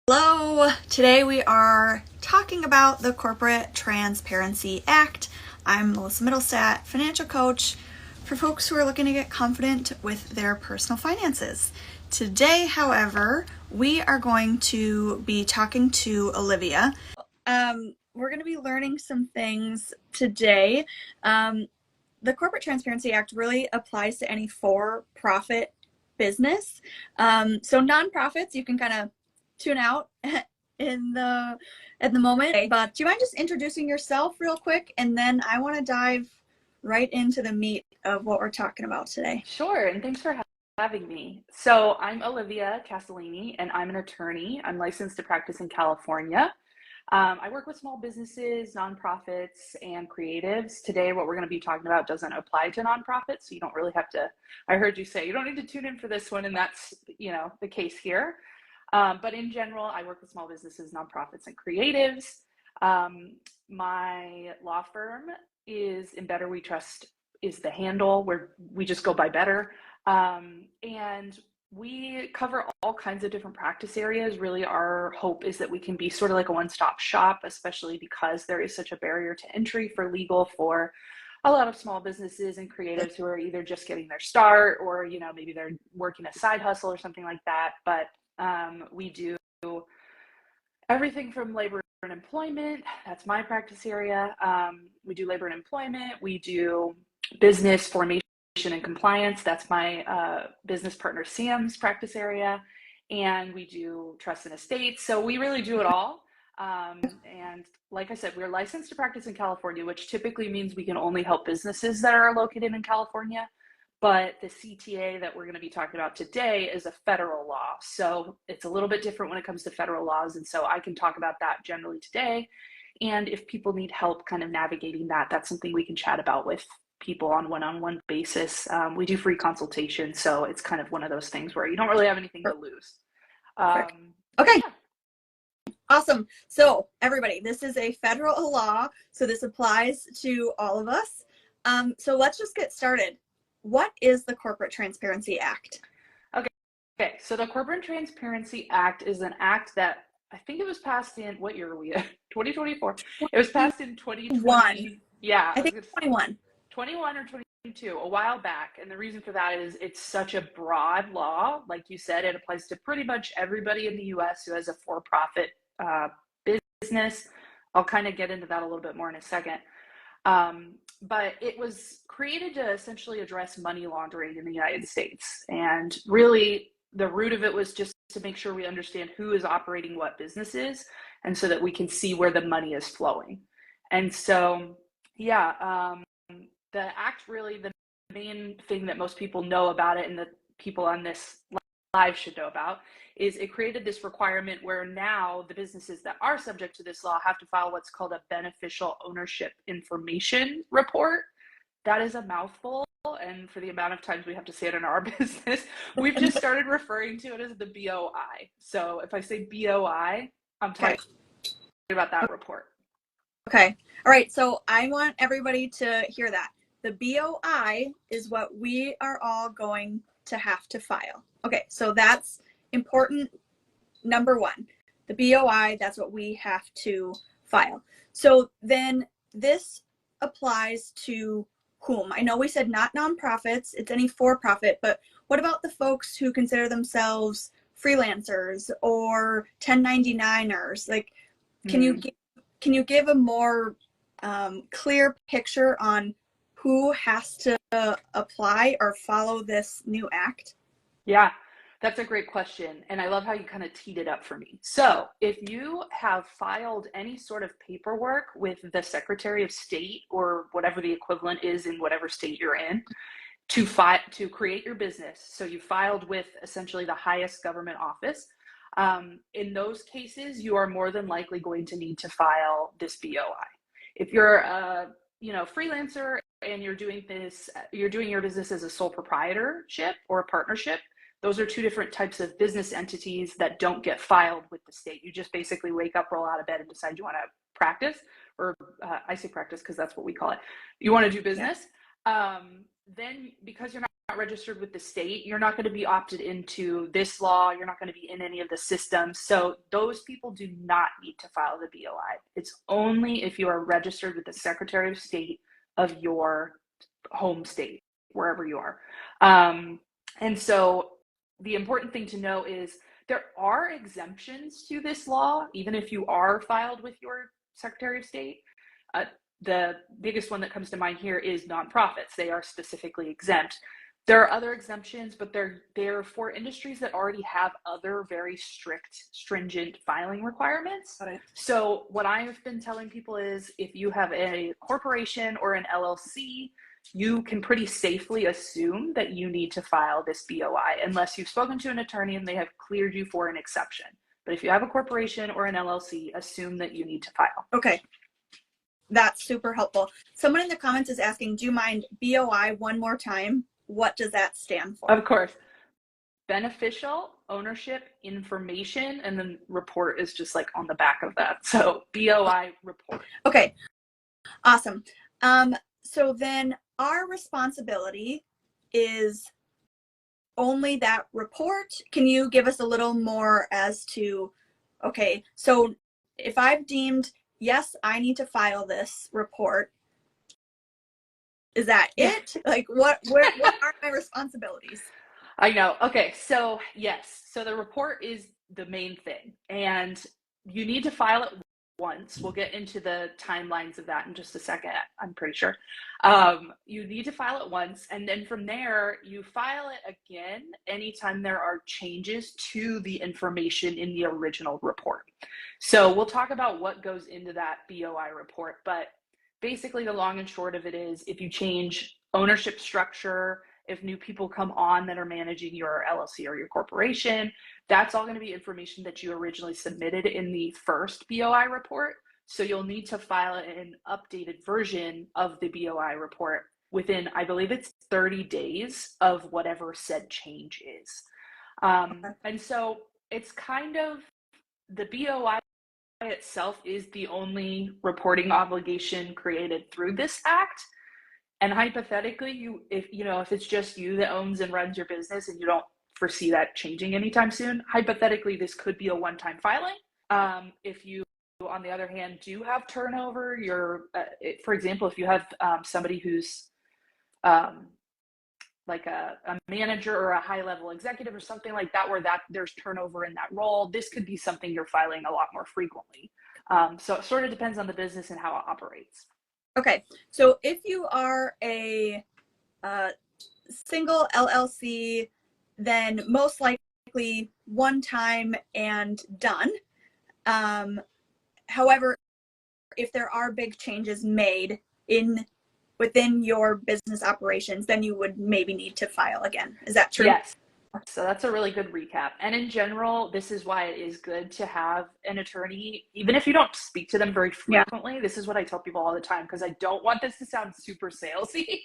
Hello! Today we are talking about the Corporate Transparency Act. I'm Melissa Middlestat, financial coach for folks who are looking to get confident with their personal finances. Today, however, we are going to be talking to Olivia. We're going to be learning some things today. The Corporate Transparency Act really applies to any for-profit business. So nonprofits, you can kind of tune out at the moment. But do you mind just introducing yourself real quick, and then I want to dive right into the meat of what we're talking about today. Sure, and thanks for having me. So I'm Olivia Castellini, and I'm an attorney. I'm licensed to practice in California. I work with small businesses, nonprofits, and creatives. Today, what we're going to be talking about doesn't apply to nonprofits, so you don't really have to, I heard you say, you don't need to tune in for this one, and that's, the case here. But in general, I work with small businesses, nonprofits, and creatives. My law firm is In Better We Trust is the handle, where we just go by Better. And we cover all kinds of different practice areas. Really, our hope is that we can be sort of like a one-stop shop, especially because there is such a barrier to entry for legal for a lot of small businesses and creatives who are either just getting their start or, maybe they're working a side hustle or something like that. But we do everything from labor and employment. That's my practice area. We do labor and employment. We do business formation and compliance. That's my business partner Sam's practice area. And we do trust and estates. So we really do it all. And like I said, we're licensed to practice in California, which typically means we can only help businesses that are located in California. But the CTA that we're going to be talking about today is a federal law. So it's a little bit different when it comes to federal laws. And so I can talk about that generally today. And if people need help kind of navigating that, that's something we can chat about with people on one-on-one basis. We do free consultation. So it's kind of one of those things where you don't really have anything to lose. Okay. Yeah. Awesome. So everybody, this is a federal law. So this applies to all of us. So let's just get started. What is the Corporate Transparency Act? Okay. So the Corporate Transparency Act is an act that I think it was passed in, what year are we at? 2024. It was passed in 2020. Yeah. I think 21. 21 or 22, a while back. And the reason for that is it's such a broad law. Like you said, it applies to pretty much everybody in the US who has a for-profit business. I'll kind of get into that a little bit more in a second. But it was created to essentially address money laundering in the United States. And really, the root of it was just to make sure we understand who is operating what businesses, and so that we can see where the money is flowing. And so, yeah, the act really, the main thing that most people know about it and that people on this live should know about is it created this requirement where now the businesses that are subject to this law have to file what's called a beneficial ownership information report. That is a mouthful, and for the amount of times we have to say it in our business, we've just started referring to it as the BOI. So if I say BOI, I'm talking about that report. Okay. All right. So I want everybody to hear that. The BOI is what we are all going to have to file. Okay. So that's important. Number one, the BOI, that's what we have to file. So then this applies to whom? I know we said not nonprofits, it's any for-profit, but what about the folks who consider themselves freelancers or 1099ers? Like, can you give a more clear picture on who has to apply or follow this new act? Yeah, that's a great question. And I love how you kind of teed it up for me. So if you have filed any sort of paperwork with the Secretary of State or whatever the equivalent is in whatever state you're in to create your business, so you filed with essentially the highest government office, in those cases, you are more than likely going to need to file this BOI. If you're a freelancer and you're doing your business as a sole proprietorship or a partnership, those are two different types of business entities that don't get filed with the state. You just basically wake up, roll out of bed, and decide you want to practice, or I say practice because that's what we call it. You want to do business. Then because you're registered with the state, you're not going to be opted into this law. You're not going to be in any of the systems. So those people do not need to file the BOI. It's only if you are registered with the Secretary of State of your home state, wherever you are. And so the important thing to know is there are exemptions to this law, even if you are filed with your Secretary of State. The biggest one that comes to mind here is nonprofits. They are specifically exempt. There are other exemptions, but they're for industries that already have other very strict, stringent filing requirements. Got it. So what I've been telling people is if you have a corporation or an LLC, you can pretty safely assume that you need to file this BOI unless you've spoken to an attorney and they have cleared you for an exception. But if you have a corporation or an LLC, assume that you need to file. Okay. That's super helpful. Someone in the comments is asking, do you mind BOI one more time? What does that stand for? Of course. Beneficial ownership information, and then report is just like on the back of that. So BOI report. Okay. Awesome. So then our responsibility is only that report. Can you give us a little more as to, okay, so if I've deemed, yes, I need to file this report, is that it? Like what are my responsibilities? I know. Okay. So yes. So the report is the main thing, and you need to file it once. We'll get into the timelines of that in just a second, I'm pretty sure. You need to file it once, and then from there, you file it again anytime there are changes to the information in the original report. So we'll talk about what goes into that BOI report, but basically the long and short of it is if you change ownership structure, if new people come on that are managing your LLC or your corporation, that's all going to be information that you originally submitted in the first BOI report. So you'll need to file an updated version of the BOI report within, I believe it's 30 days of whatever said change is. And so it's kind of, the BOI itself is the only reporting obligation created through this act. And hypothetically, if it's just you that owns and runs your business and you don't foresee that changing anytime soon, hypothetically, this could be a one-time filing. If you, on the other hand, do have turnover, for example, if you have somebody who's like a manager or a high-level executive or something like that, where there's turnover in that role, this could be something you're filing a lot more frequently. So it sort of depends on the business and how it operates. Okay, so if you are a single LLC, then most likely one time and done. However, if there are big changes made within your business operations, then you would maybe need to file again. Is that true? Yes. So that's a really good recap. And in general, this is why it is good to have an attorney, even if you don't speak to them very frequently. Yeah. This is what I tell people all the time, because I don't want this to sound super salesy.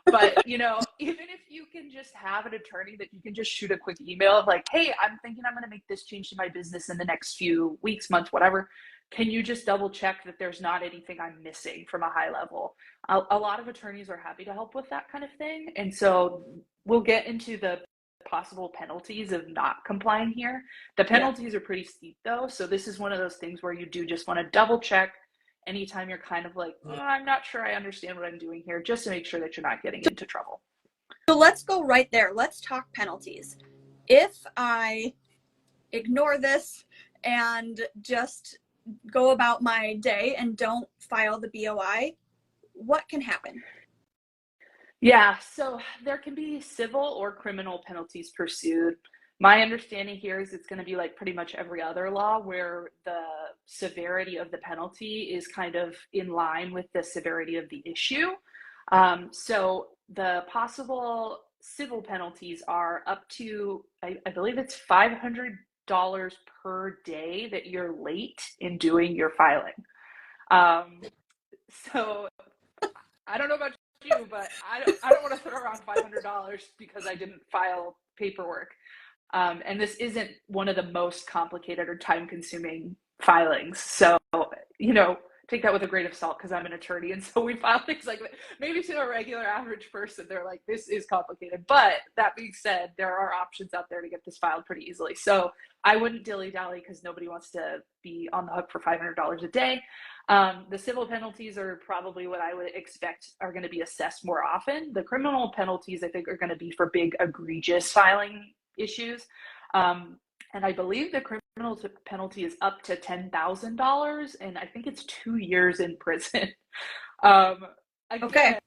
But, even if you can just have an attorney that you can just shoot a quick email of like, hey, I'm thinking I'm going to make this change to my business in the next few weeks, months, whatever. Can you just double check that there's not anything I'm missing from a high level? A lot of attorneys are happy to help with that kind of thing. And so we'll get into the possible penalties of not complying here. The penalties are pretty steep though. So this is one of those things where you do just want to double check anytime you're kind of like, I'm not sure I understand what I'm doing here, just to make sure that you're not getting into trouble. So let's go right there. Let's talk penalties. If I ignore this and just go about my day and don't file the BOI, what can happen? Yeah, so there can be civil or criminal penalties pursued. My understanding here is it's going to be like pretty much every other law, where the severity of the penalty is kind of in line with the severity of the issue. So the possible civil penalties are up to, I believe it's $500 per day that you're late in doing your filing. So I don't know about you, but I don't want to throw around $500 because I didn't file paperwork. And this isn't one of the most complicated or time-consuming filings. So, take that with a grain of salt because I'm an attorney, and so we file things like that. Maybe to a regular average person, they're like, this is complicated. But that being said, there are options out there to get this filed pretty easily. So I wouldn't dilly-dally because nobody wants to be on the hook for $500 a day. The civil penalties are probably what I would expect are going to be assessed more often. The criminal penalties, I think, are going to be for big, egregious filing issues. And I believe the criminal penalty is up to $10,000, and I think it's 2 years in prison. Again, Okay.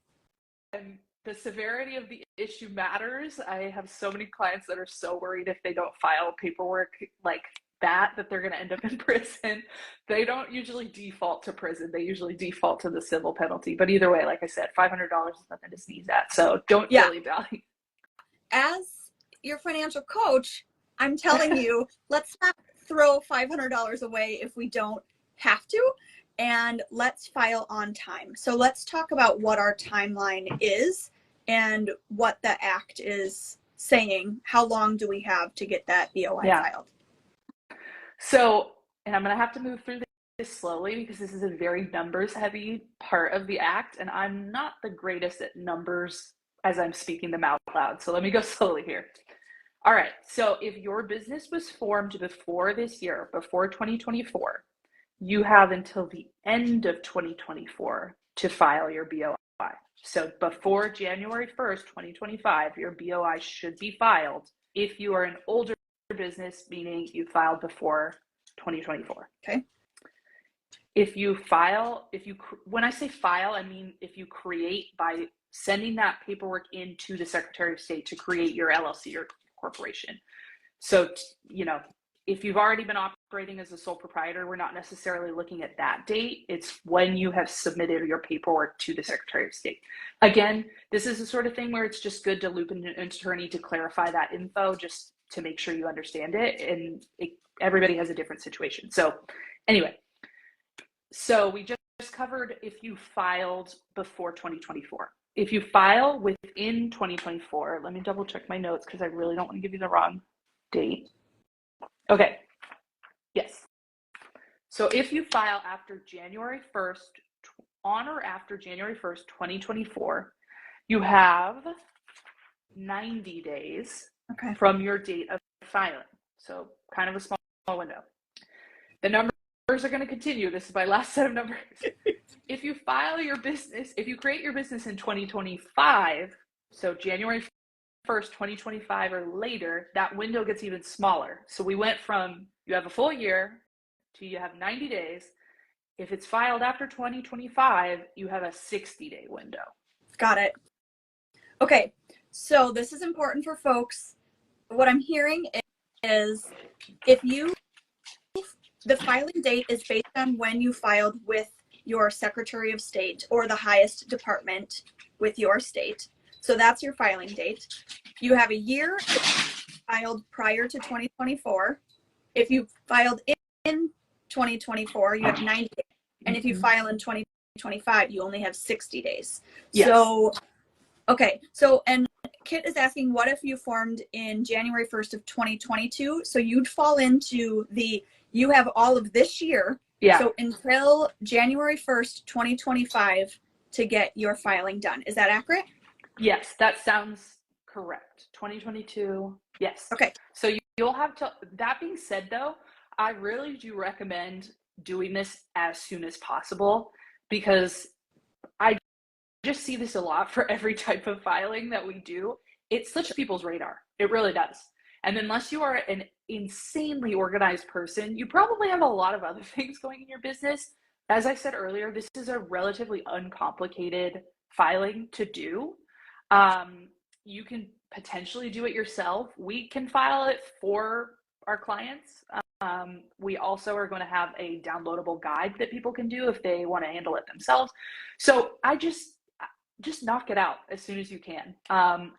the severity of the issue matters. I have so many clients that are so worried if they don't file paperwork like that they're going to end up in prison. They don't usually default to prison. They usually default to the civil penalty. But either way, like I said, $500 is nothing to sneeze at. So don't dilly-dally. As your financial coach, I'm telling you, let's not throw $500 away if we don't have to, and let's file on time. So let's talk about what our timeline is and what the act is saying. How long do we have to get that BOI filed? So, and I'm going to have to move through this slowly because this is a very numbers heavy part of the act, and I'm not the greatest at numbers as I'm speaking them out loud. So let me go slowly here. All right. So if your business was formed before this year, before 2024, you have until the end of 2024 to file your BOI. So before January 1st, 2025, your BOI should be filed if you are an older business, meaning you filed before 2024. Okay. If you when I say file, I mean if you create by sending that paperwork into the Secretary of State to create your LLC or corporation. So, if you've already been operating as a sole proprietor, we're not necessarily looking at that date. It's when you have submitted your paperwork to the Secretary of State. Again, this is the sort of thing where it's just good to loop in an attorney to clarify that info, just to make sure you understand it. And everybody has a different situation. So anyway, so we just covered if you filed before 2024. If you file within 2024, let me double check my notes because I really don't want to give you the wrong date. Okay. Yes. So if you file after January 1st, on or after January 1st, 2024, you have 90 days from your date of filing. So kind of a small window. The numbers are going to continue. This is my last set of numbers. If you file your business, if you create your business in 2025, so January 1st, 2025 or later, that window gets even smaller. So we went from you have a full year to you have 90 days. If it's filed after 2025, you have a 60-day window. Got it. Okay, so this is important for folks. What I'm hearing is the filing date is based on when you filed with your Secretary of State or the highest department with your state. So that's your filing date. You have a year filed prior to 2024. If you filed in 2024, you have 90 days. And if you file in 2025, you only have 60 days. Yes. So, okay. So, and Kit is asking, what if you formed in January 1st of 2022? So you'd fall into you have all of this year. Yeah. So until January 1st, 2025 to get your filing done. Is that accurate? Yes, that sounds correct. 2022. Yes. Okay. So you'll have to, that being said though, I really do recommend doing this as soon as possible because I just see this a lot for every type of filing that we do. It slips people's radar. It really does. And unless you are an insanely organized person, you probably have a lot of other things going in your business. As I said earlier, this is a relatively uncomplicated filing to do. You can potentially do it yourself. We can file it for our clients. We also are going to have a downloadable guide that people can do if they want to handle it themselves. So I just knock it out as soon as you can.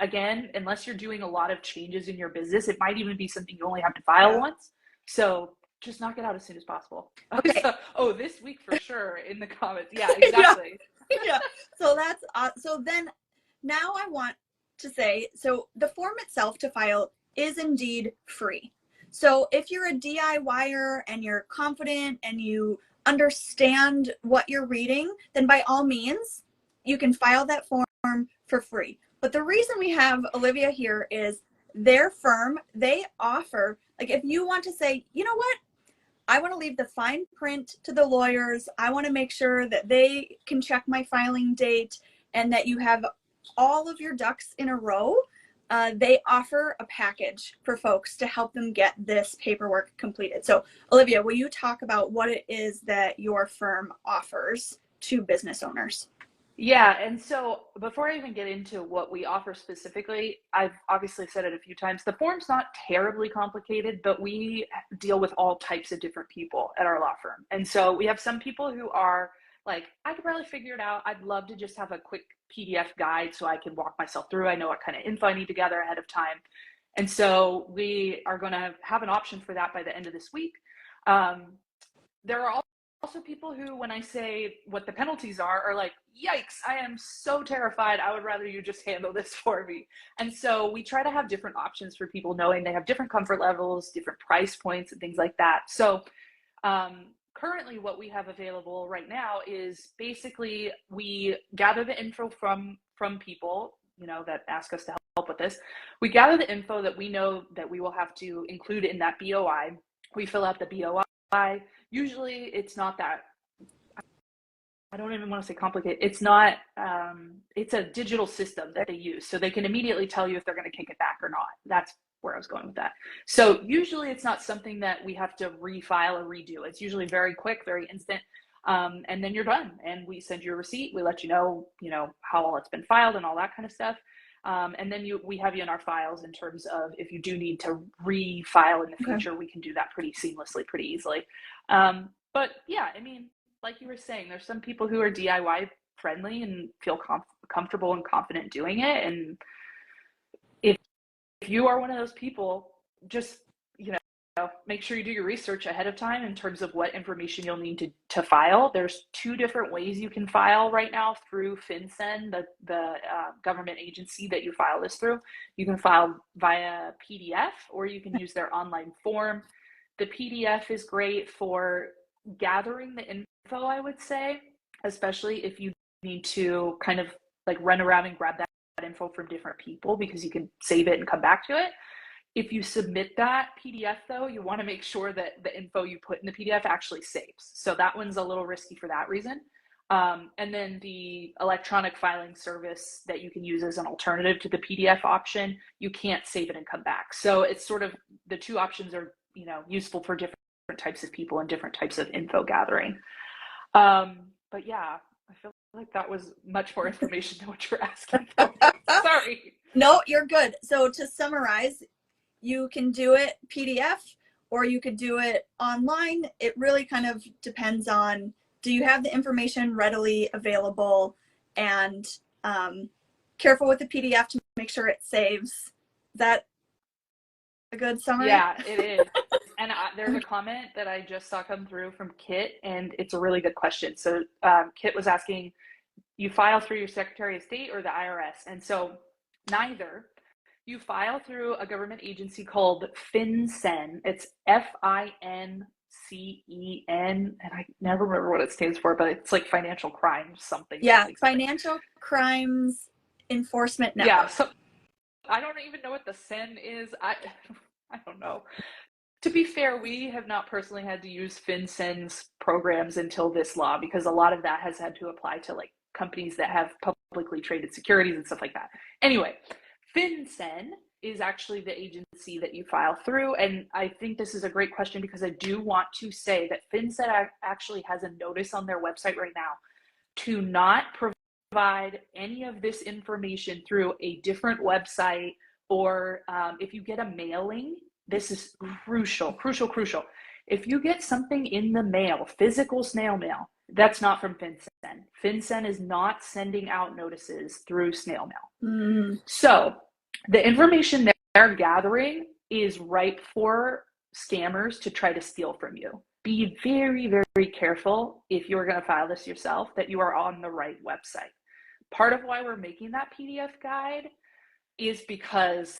Again, unless you're doing a lot of changes in your business, it might even be something you only have to file once. So just knock it out as soon as possible. Okay. So, this week for sure in the comments. Yeah, exactly. Yeah. So that's, so then now I want to say, so the form itself to file is indeed free. So if you're a DIYer and you're confident and you understand what you're reading, then by all means, you can file that form for free. But the reason we have Olivia here is their firm, they offer, like if you want to say, you know what, I want to leave the fine print to the lawyers. I want to make sure that they can check my filing date and that you have all of your ducks in a row. They offer a package for folks to help them get this paperwork completed. So, Olivia, will you talk about what it is that your firm offers to business owners? Yeah, and so before I even get into what we offer specifically, I've obviously said it a few times. The form's not terribly complicated, but we deal with all types of different people at our law firm. And so we have some people who are like, I could probably figure it out. I'd love to just have a quick PDF guide so I can walk myself through. I know what kind of info I need to gather ahead of time. And so we are going to have an option for that by the end of this week. There are also people who, when I say what the penalties are like, yikes, I am so terrified. I would rather you just handle this for me. And so we try to have different options for people, knowing they have different comfort levels, different price points, and things like that. So currently what we have available right now is basically we gather the info from people, that ask us to help with this. We gather the info that we know that we will have to include in that BOI. We fill out the BOI. Usually it's not that, I don't even want to say complicated. It's not, it's a digital system that they use. So they can immediately tell you if they're going to kick it back or not. That's where I was going with that. So usually it's not something that we have to refile or redo. It's usually very quick, very instant. And then you're done. And we send you a receipt. We let you know, how all it's been filed and all that kind of stuff. And then we have you in our files in terms of if you do need to refile in the future, we can do that pretty seamlessly, pretty easily. But yeah, I mean, like you were saying, there's some people who are DIY friendly and feel comfortable and confident doing it. And if you are one of those people, just, make sure you do your research ahead of time in terms of what information you'll need to file. There's 2 different ways you can file right now through FinCEN, the government agency that you file this through. You can file via PDF or you can use their online form. The PDF is great for gathering the info, I would say, especially if you need to kind of like run around and grab that info from different people, because you can save it and come back to it. If you submit that PDF, though, you want to make sure that the info you put in the PDF actually saves. So that one's a little risky for that reason. And then the electronic filing service that you can use as an alternative to the PDF option, you can't save it and come back. So it's sort of, the 2 options are, useful for different types of people and different types of info gathering. But yeah, I feel like that was much more information than what you're asking for. Sorry. No, you're good. So to summarize, you can do it PDF or you could do it online. It really kind of depends on, do you have the information readily available, and careful with the PDF to make sure it saves. Is that a good summary? Yeah, it is. And there's a comment that I just saw come through from Kit, and it's a really good question. So Kit was asking, you file through your Secretary of State or the IRS? And so neither. You file through a government agency called FinCEN. It's FINCEN, and I never remember what it stands for, but it's like financial crimes something. Yeah, something. Financial Crimes Enforcement Network. Yeah, so I don't even know what the CEN is. I don't know. To be fair, we have not personally had to use FinCEN's programs until this law, because a lot of that has had to apply to like companies that have publicly traded securities and stuff like that. Anyway, FinCEN is actually the agency that you file through. And I think this is a great question, because I do want to say that FinCEN actually has a notice on their website right now to not provide any of this information through a different website, or if you get a mailing, this is crucial. If you get something in the mail, physical snail mail, that's not from FinCEN. FinCEN is not sending out notices through snail mail. So the information they're gathering is ripe for scammers to try to steal from you. Be very, very careful if you're going to file this yourself that you are on the right website. Part of why we're making that PDF guide is because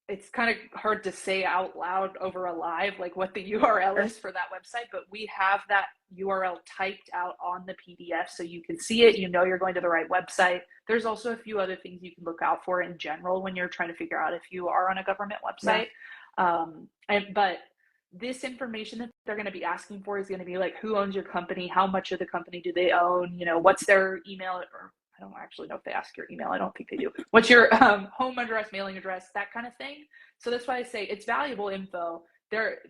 it's kind of hard to say out loud over a live, like what the URL is for that website, but we have that URL typed out on the PDF so you can see it, you know you're going to the right website. There's also a few other things you can look out for in general when you're trying to figure out if you are on a government website. But this information that they're going to be asking for is going to be like, who owns your company? How much of the company do they own? You know, what's their email? Or I don't actually know if they ask your email. I don't think they do. What's your home address, mailing address, that kind of thing. So that's why I say it's valuable info.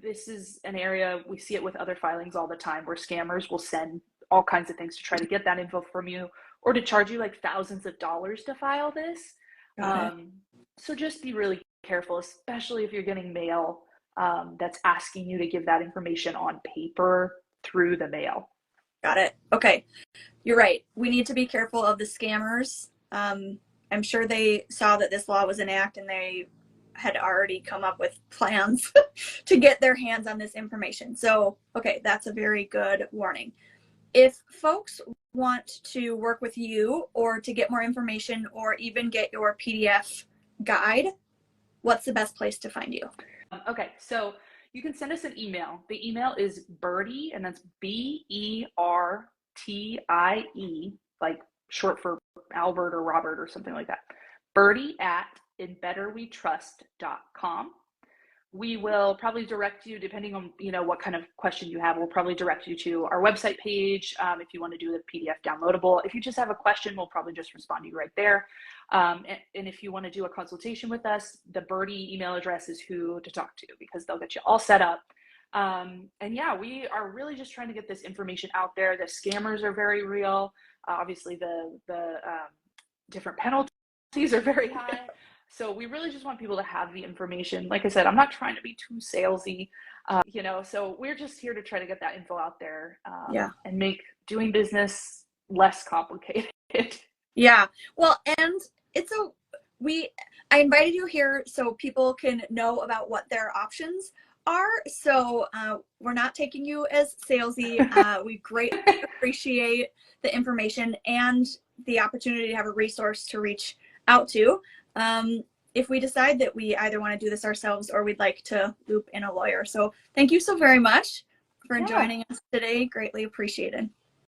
This is an area, we see it with other filings all the time where scammers will send all kinds of things to try to get that info from you or to charge you like thousands of dollars to file this. So just be really careful, especially if you're getting mail that's asking you to give that information on paper through the mail. Got it. Okay. You're right. We need to be careful of the scammers. I'm sure they saw that this law was in act and they had already come up with plans to get their hands on this information. So, okay, that's a very good warning. If folks want to work with you or to get more information or even get your PDF guide, what's the best place to find you? Okay, so you can send us an email. The email is Bertie, and that's BERTIE, like short for Albert or Robert or something like that. Bertie at inbetterwetrust.com. We will probably direct you, depending on what kind of question you have, we'll probably direct you to our website page if you want to do the PDF downloadable. If you just have a question, we'll probably just respond to you right there. And if you want to do a consultation with us, the Bertie email address is who to talk to because they'll get you all set up. And yeah, we are really just trying to get this information out there. The scammers are very real. Obviously, the different penalties are very high. So we really just want people to have the information. Like I said, I'm not trying to be too salesy, so we're just here to try to get that info out there and make doing business less complicated. Yeah. Well, and I invited you here so people can know about what their options are. So we're not taking you as salesy. We greatly appreciate the information and the opportunity to have a resource to reach out to. If we decide that we either want to do this ourselves or we'd like to loop in a lawyer. So thank you so very much for joining us today. Greatly appreciated.